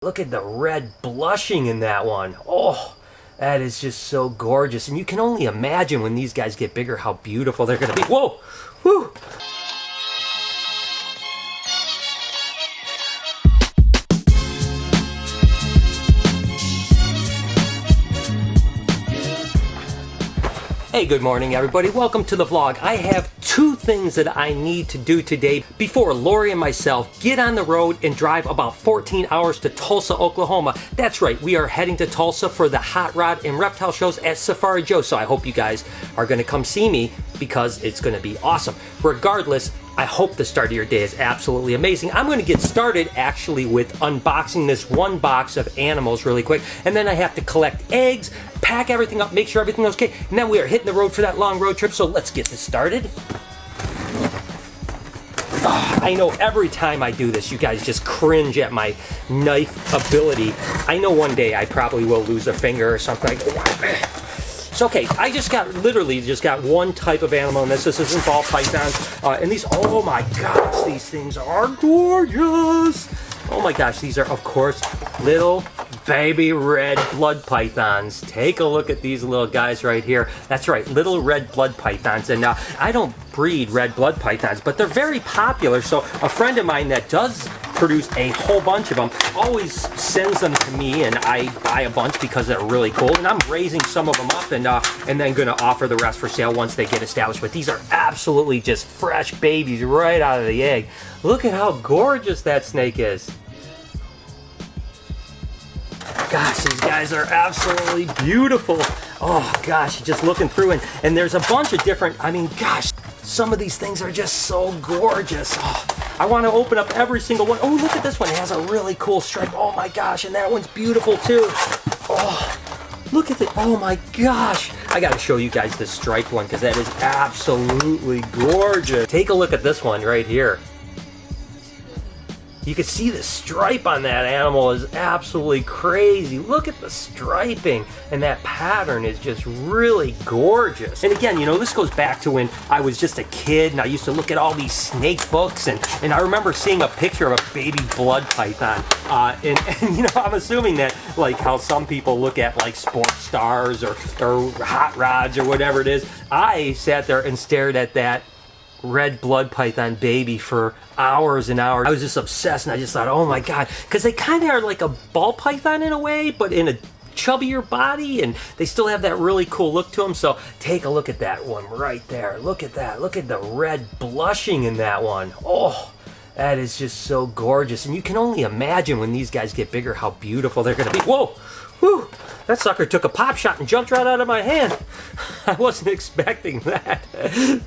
Look at the red blushing in that one. Oh, that is just so gorgeous. And you can only imagine when these guys get bigger how beautiful they're going to be. Whoa! Whew! Hey, good morning everybody. Welcome to the vlog. I have two things that I need to do today before Lori and myself get on the road and drive about 14 hours to Tulsa, Oklahoma. That's right, we are heading to Tulsa for the Hot Rod and Reptile shows at Safari Joe. So I hope you guys are going to come see me because it's going to be awesome. Regardless, I hope the start of your day is absolutely amazing. I'm going to get started actually with unboxing this one box of animals really quick, and then I have to collect eggs, pack everything up, make sure everything's okay, and then we are hitting the road for that long road trip. So let's get this started. I know every time I do this, you guys just cringe at my knife ability. I know one day I probably will lose a finger or something. It's okay. I literally just got one type of animal in this. This isn't ball pythons. And these, oh my gosh, these things are gorgeous. Oh my gosh, these are, of course, little baby red blood pythons. Take a look at these little guys right here. That's right, little red blood pythons. And I don't breed red blood pythons, but they're very popular. So a friend of mine that does produce a whole bunch of them always sends them to me, and I buy a bunch because they're really cool. And I'm raising some of them up and then going to offer the rest for sale once they get established. But these are absolutely just fresh babies right out of the egg. Look at how gorgeous that snake is. Gosh, these guys are absolutely beautiful. Oh gosh, just looking through and there's a bunch of different, I mean, gosh, some of these things are just so gorgeous. Oh, I want to open up every single one. Oh, look at this one. It has a really cool stripe. Oh my gosh, and that one's beautiful too. Oh, look at it. Oh my gosh. I got to show you guys this striped one because that is absolutely gorgeous. Take a look at this one right here. You can see the stripe on that animal is absolutely crazy. Look at the striping, and that pattern is just really gorgeous. And again, you know, this goes back to when I was just a kid and I used to look at all these snake books, and I remember seeing a picture of a baby blood python. And you know, I'm assuming that like how some people look at like sports stars or hot rods or whatever it is, I sat there and stared at that red blood python baby for hours and hours. I was just obsessed, and I just thought, oh my god, because they kind of are like a ball python in a way, but in a chubbier body, and they still have that really cool look to them. So take a look at that one right there. Look at that. Look at the red blushing in that one. Oh, that is just so gorgeous. And you can only imagine when these guys get bigger how beautiful they're going to be. Whoa! Whew! That sucker took a pop shot and jumped right out of my hand. I wasn't expecting that.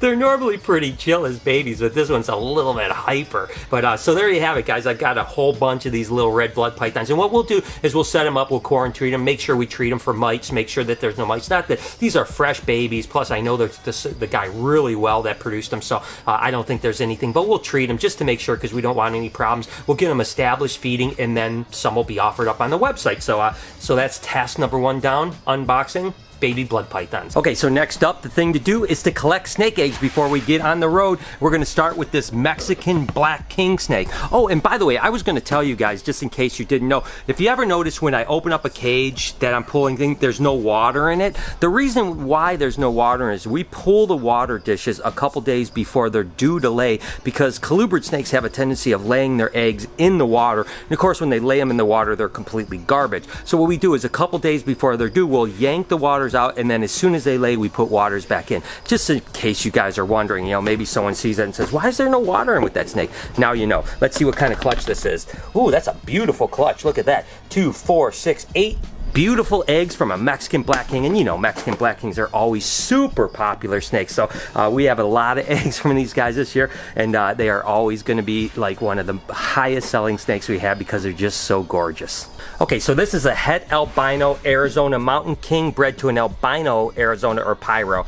They're normally pretty chill as babies, but this one's a little bit hyper. But so there you have it, guys. I've got a whole bunch of these little red blood pythons. And what we'll do is we'll set them up, we'll quarantine them, make sure we treat them for mites, make sure that there's no mites. Not that these are fresh babies. Plus, I know the guy really well that produced them, so I don't think there's anything. But we'll treat them just to make sure because we don't want any problems. We'll get them established feeding, and then some will be offered up on the website. So that's task number one down, unboxing baby blood pythons. Okay, so next up, the thing to do is to collect snake eggs before we get on the road. We're going to start with this Mexican black king snake. Oh, and by the way, I was going to tell you guys, just in case you didn't know, if you ever notice when I open up a cage that I'm pulling things, there's no water in it. The reason why there's no water is we pull the water dishes a couple days before they're due to lay, because colubrid snakes have a tendency of laying their eggs in the water. And of course, when they lay them in the water, they're completely garbage. So what we do is a couple days before they're due, we'll yank the waters out, and then as soon as they lay, we put waters back in. Just in case you guys are wondering, you know, maybe someone sees that and says, why is there no water in with that snake? Now you know. Let's see what kind of clutch this is. Ooh, that's a beautiful clutch. Look at that. 2, 4, 6, 8 beautiful eggs from a Mexican black king. And you know, Mexican black kings are always super popular snakes. So we have a lot of eggs from these guys this year, and they are always going to be like one of the highest selling snakes we have because they're just so gorgeous. Okay, so this is a het albino Arizona mountain king bred to an albino Arizona or pyro.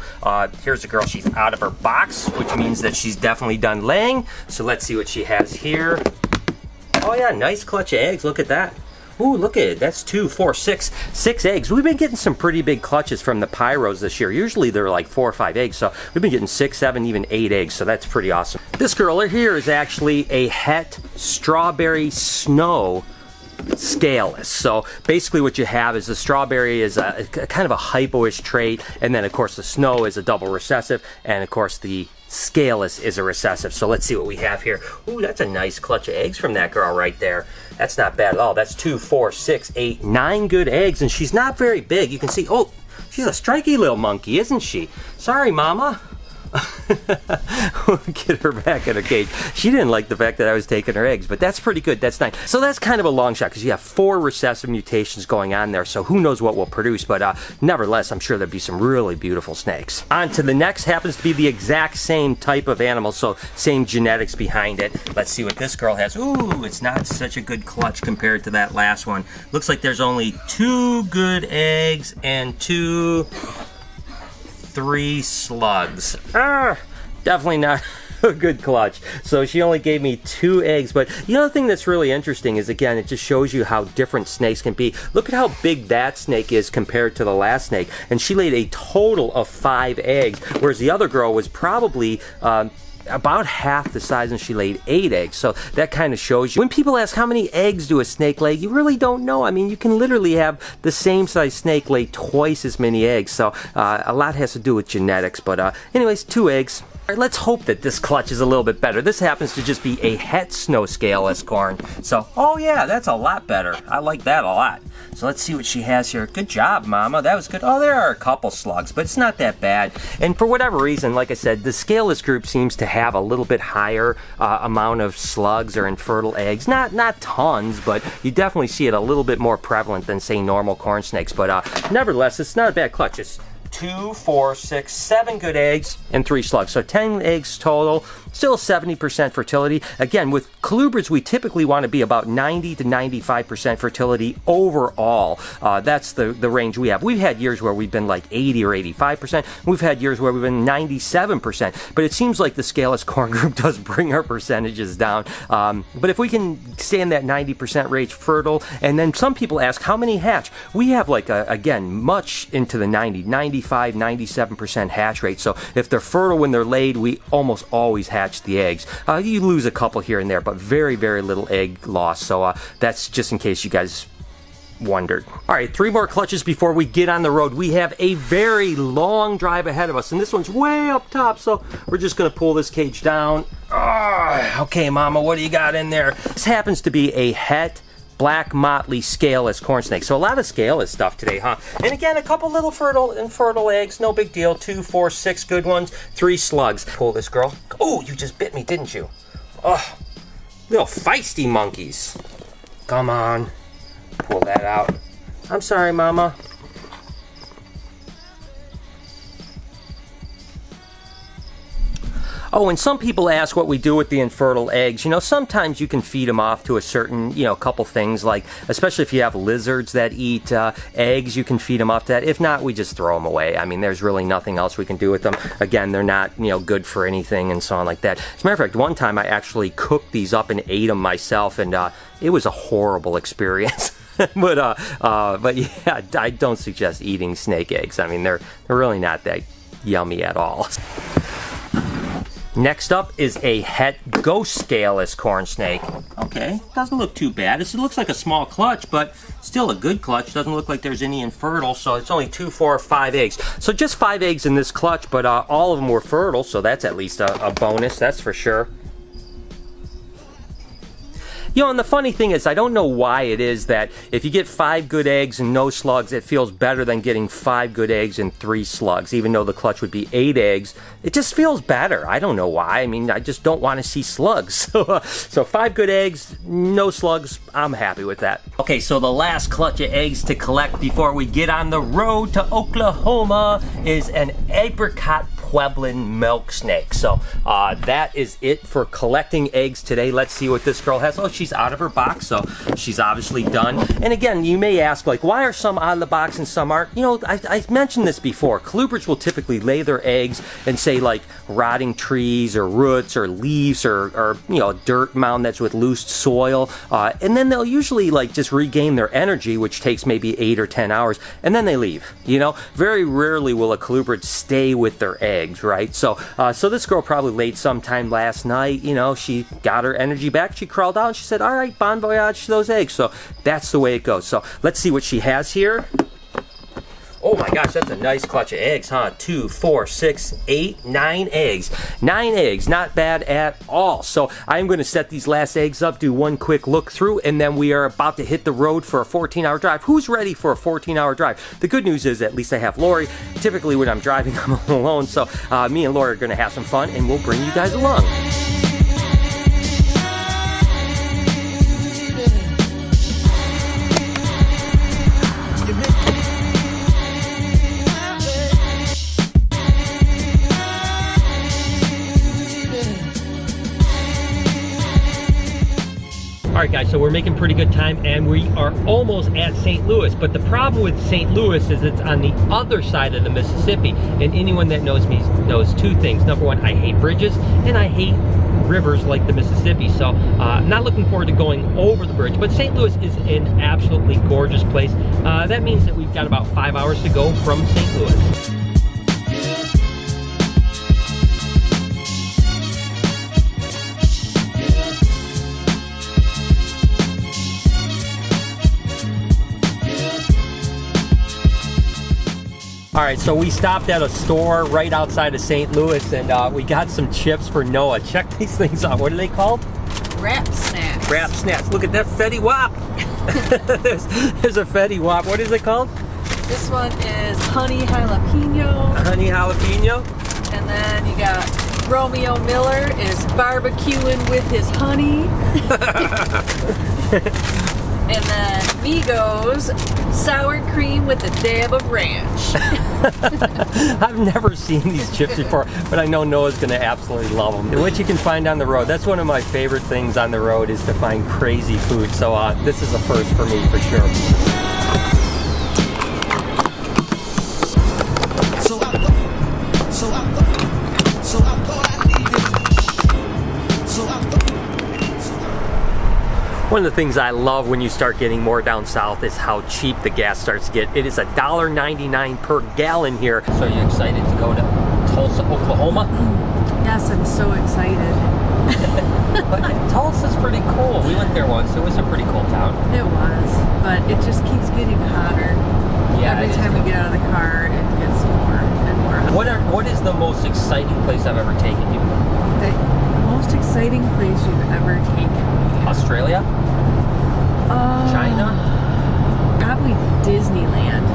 Here's the girl. She's out of her box, which means that she's definitely done laying. So let's see what she has here. Oh yeah, nice clutch of eggs. Look at that. Ooh, look at it. That's 2, 4, 6 eggs. We've been getting some pretty big clutches from the pyros this year. Usually they're like 4 or 5 eggs, so we've been getting 6, 7, even 8 eggs, so that's pretty awesome. This girl here is actually a het strawberry snow scaleless. So basically what you have is the strawberry is a kind of a hypo-ish trait, and then of course the snow is a double recessive, and of course the scaleless is a recessive. So let's see what we have here. Ooh, that's a nice clutch of eggs from that girl right there. That's not bad at all. That's 2, 4, 6, 8, 9 good eggs, and she's not very big. You can see, oh, she's a striky little monkey, isn't she? Sorry, Mama. We'll get her back in her cage. She didn't like the fact that I was taking her eggs, but that's pretty good. That's nice. So that's kind of a long shot because you have 4 recessive mutations going on there, so who knows what we'll produce, but nevertheless, I'm sure there'll be some really beautiful snakes. On to the next, happens to be the exact same type of animal, so same genetics behind it. Let's see what this girl has. Ooh, it's not such a good clutch compared to that last one. Looks like there's only 2 good eggs and 3 slugs. Definitely not a good clutch. So she only gave me 2 eggs, but the other thing that's really interesting is, again, it just shows you how different snakes can be. Look at how big that snake is compared to the last snake, and she laid a total of 5 eggs, whereas the other girl was probably about half the size, and she laid 8 eggs. So that kind of shows you. When people ask how many eggs do a snake lay, you really don't know. I mean, you can literally have the same size snake lay twice as many eggs. So a lot has to do with genetics. But anyways, 2 eggs. All right, let's hope that this clutch is a little bit better. This happens to just be a het snow scaleless corn. So, oh yeah, that's a lot better. I like that a lot. So let's see what she has here. Good job, Mama. That was good. Oh, there are a couple slugs, but it's not that bad. And for whatever reason, like I said, the scaleless group seems to have a little bit higher amount of slugs or infertile eggs. Not tons, but you definitely see it a little bit more prevalent than, say, normal corn snakes. But nevertheless, it's not a bad clutch. It's 2, 4, 6, 7 good eggs and 3 slugs. So 10 eggs total, still 70% fertility. Again, with colubrids, we typically want to be about 90 to 95% fertility overall. That's the range we have. We've had years where we've been like 80 or 85%. We've had years where we've been 97%. But it seems like the scaleless corn group does bring our percentages down. But if we can stay in that 90% range fertile, and then some people ask, how many hatch? We have like, again, much into the 95, 97% hatch rate. So if they're fertile when they're laid, we almost always hatch the eggs. You lose a couple here and there, but very, very little egg loss. So that's just in case you guys wondered. All right, 3 more clutches before we get on the road. We have a very long drive ahead of us, and this one's way up top, so we're just going to pull this cage down. Okay, Mama, what do you got in there? This happens to be a het black motley scaleless corn snake. So a lot of scaleless stuff today, huh? And again, a couple little infertile eggs, no big deal. 2, 4, 6 good ones, 3 slugs. Pull this girl. Oh, you just bit me, didn't you? Oh, little feisty monkeys. Come on, pull that out. I'm sorry, Mama. Oh, and some people ask what we do with the infertile eggs. You know, sometimes you can feed them off to a certain, couple things, like, especially if you have lizards that eat eggs, you can feed them off to that. If not, we just throw them away. I mean, there's really nothing else we can do with them. Again, they're not, good for anything and so on like that. As a matter of fact, one time I actually cooked these up and ate them myself, and it was a horrible experience. but yeah, I don't suggest eating snake eggs. I mean, they're really not that yummy at all. Next up is a het ghost scaleless corn snake. Okay, doesn't look too bad. It looks like a small clutch, but still a good clutch. Doesn't look like there's any infertile, so it's only 2, 4, 5 eggs. So just 5 eggs in this clutch, but all of them were fertile, so that's at least a bonus, that's for sure. And the funny thing is, I don't know why it is that if you get 5 good eggs and no slugs, it feels better than getting 5 good eggs and 3 slugs, even though the clutch would be 8 eggs. It just feels better. I don't know why. I mean, I just don't want to see slugs. So 5 good eggs, no slugs, I'm happy with that. Okay, so the last clutch of eggs to collect before we get on the road to Oklahoma is an apricot Pueblan milk snake. So that is it for collecting eggs today. Let's see what this girl has. Oh, she's out of her box, so she's obviously done. And again, you may ask, like, why are some out of the box and some aren't? I've mentioned this before. Colubrids will typically lay their eggs in, say, like rotting trees or roots or leaves or a dirt mound that's with loose soil, and then they'll usually like just regain their energy, which takes maybe 8 or 10 hours, and then they leave. Very rarely will a colubrid stay with their eggs. eggs, right? So this girl probably laid sometime last night. You know, she got her energy back. She crawled out and she said, all right, bon voyage to those eggs. So that's the way it goes. So let's see what she has here. Oh my gosh, that's a nice clutch of eggs, huh? 2, 4, 6, 8, 9 eggs. 9 eggs, not bad at all. So I'm going to set these last eggs up, do one quick look through, and then we are about to hit the road for a 14-hour drive. Who's ready for a 14-hour drive? The good news is at least I have Lori. Typically when I'm driving, I'm alone. So me and Lori are going to have some fun, and we'll bring you guys along. Alright guys, so we're making pretty good time and we are almost at St. Louis, but the problem with St. Louis is it's on the other side of the Mississippi, and anyone that knows me knows two things. Number one, I hate bridges and I hate rivers like the Mississippi, so not looking forward to going over the bridge, but St. Louis is an absolutely gorgeous place. That means that we've got about 5 hours to go from St. Louis. All right, so we stopped at a store right outside of St. Louis and we got some chips for Noah. Check these things out. What are they called? Wrap snacks. Wrap snacks. Look at that Fetty Wap. there's a Fetty Wap. What is it called? This one is honey jalapeno. Honey jalapeno. And then you got Romeo Miller is barbecuing with his honey. And then Migos sour cream with a dab of ranch. I've never seen these chips before, but I know Noah's going to absolutely love them. And what you can find on the road, that's one of my favorite things on the road, is to find crazy food. So this is a first for me for sure. One of the things I love when you start getting more down south is how cheap the gas starts to get. It is $1.99 per gallon here. So are you excited to go to Tulsa, Oklahoma? Yes, I'm so excited. But Tulsa's pretty cool. We went there once. It was a pretty cool town. It was, but it just keeps getting hotter. Yeah, every time we get out of the car, it gets more and more hot. What is the most exciting place I've ever taken you? The most exciting place you've ever taken me? Australia? China? Probably Disneyland.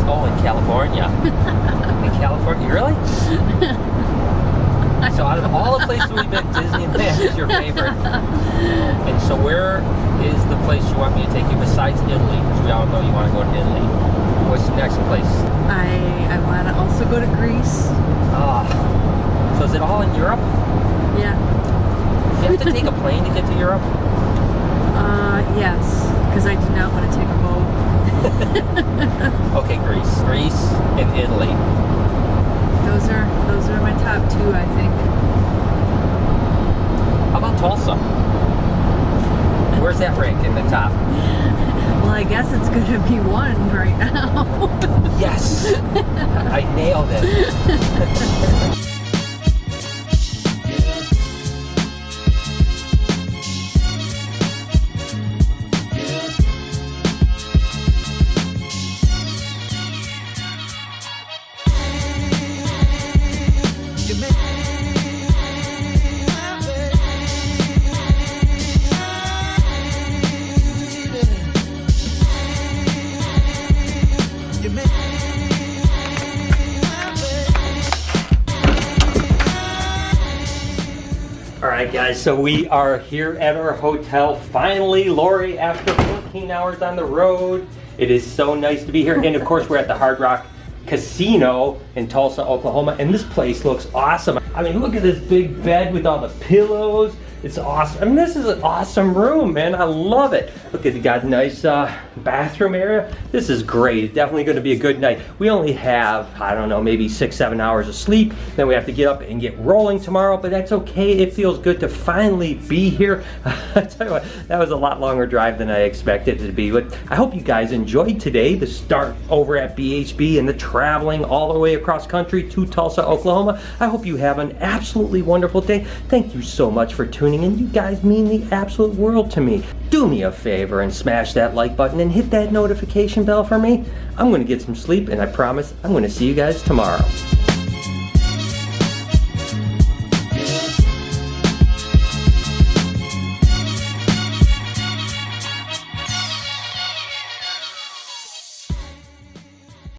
Oh, in California. In California? Really? So out of all the places we've been, Disneyland is your favorite. And so where is the place you want me to take you besides Italy? Because we all know you want to go to Italy. What's the next place? I want to also go to Greece. So is it all in Europe? Yeah. Do you have to take a plane to get to Europe? Yes, because I do not want to take a boat. Okay, Greece and Italy. Those are my top two, I think. How about Tulsa? Where's that rank in the top? Well, I guess it's going to be one right now. Yes! I nailed it. Alright guys, so we are here at our hotel finally. Lori, after 14 hours on the road, it is so nice to be here. And of course we're at the Hard Rock Casino in Tulsa, Oklahoma, and this place looks awesome. I mean, look at this big bed with all the pillows. It's awesome. I mean, this is an awesome room, man. I love it. Look at, you got a nice bathroom area. This is great. It's definitely going to be a good night. We only have, I don't know, maybe 6-7 hours of sleep. Then we have to get up and get rolling tomorrow, but that's okay. It feels good to finally be here. I tell you what, that was a lot longer drive than I expected it to be, but I hope you guys enjoyed today, the start over at BHB and the traveling all the way across country to Tulsa, Oklahoma. I hope you have an absolutely wonderful day. Thank you so much for tuning in. You guys mean the absolute world to me. Do me a favor and smash that like button and hit that notification bell for me. I'm going to get some sleep, and I promise I'm going to see you guys tomorrow.